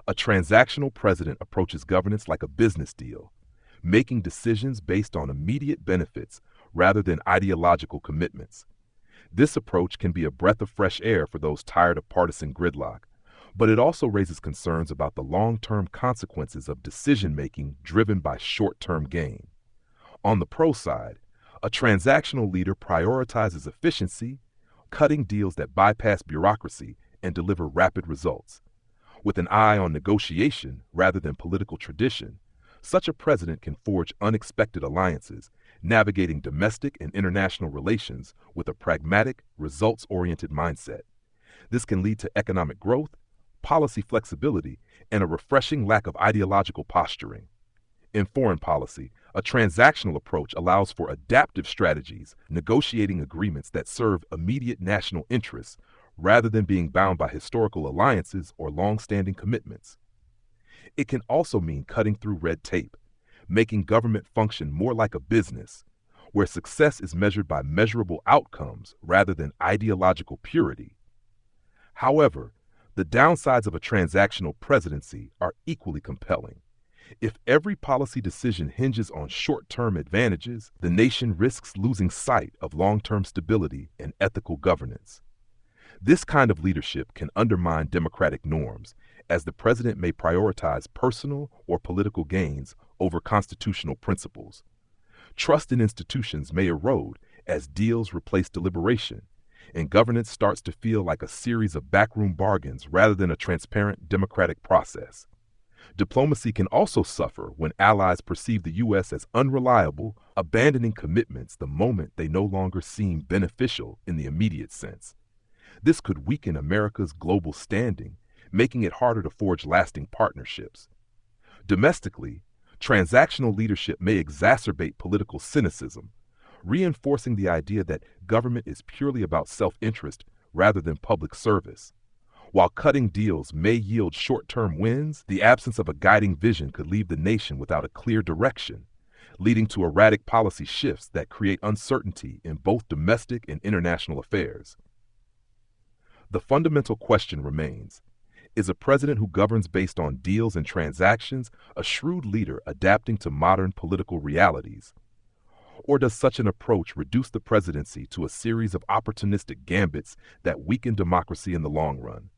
A transactional president approaches governance like a business deal, making decisions based on immediate benefits rather than ideological commitments. This approach can be a breath of fresh air for those tired of partisan gridlock, but it also raises concerns about the long-term consequences of decision-making driven by short-term gain. On the pro side, a transactional leader prioritizes efficiency, cutting deals that bypass bureaucracy and deliver rapid results. With an eye on negotiation rather than political tradition, such a president can forge unexpected alliances, navigating domestic and international relations with a pragmatic, results-oriented mindset. This can lead to economic growth, policy flexibility, and a refreshing lack of ideological posturing. In foreign policy, a transactional approach allows for adaptive strategies, negotiating agreements that serve immediate national interests rather than being bound by historical alliances or long-standing commitments. It can also mean cutting through red tape, making government function more like a business, where success is measured by measurable outcomes rather than ideological purity. However, the downsides of a transactional presidency are equally compelling. If every policy decision hinges on short-term advantages, the nation risks losing sight of long-term stability and ethical governance. This kind of leadership can undermine democratic norms, as the president may prioritize personal or political gains over constitutional principles. Trust in institutions may erode as deals replace deliberation, and governance starts to feel like a series of backroom bargains rather than a transparent democratic process. Diplomacy can also suffer when allies perceive the U.S. as unreliable, abandoning commitments the moment they no longer seem beneficial in the immediate sense. This could weaken America's global standing, making it harder to forge lasting partnerships. Domestically, transactional leadership may exacerbate political cynicism, reinforcing the idea that government is purely about self-interest rather than public service. While cutting deals may yield short-term wins, the absence of a guiding vision could leave the nation without a clear direction, leading to erratic policy shifts that create uncertainty in both domestic and international affairs. The fundamental question remains: is a president who governs based on deals and transactions a shrewd leader adapting to modern political realities? Or does such an approach reduce the presidency to a series of opportunistic gambits that weaken democracy in the long run?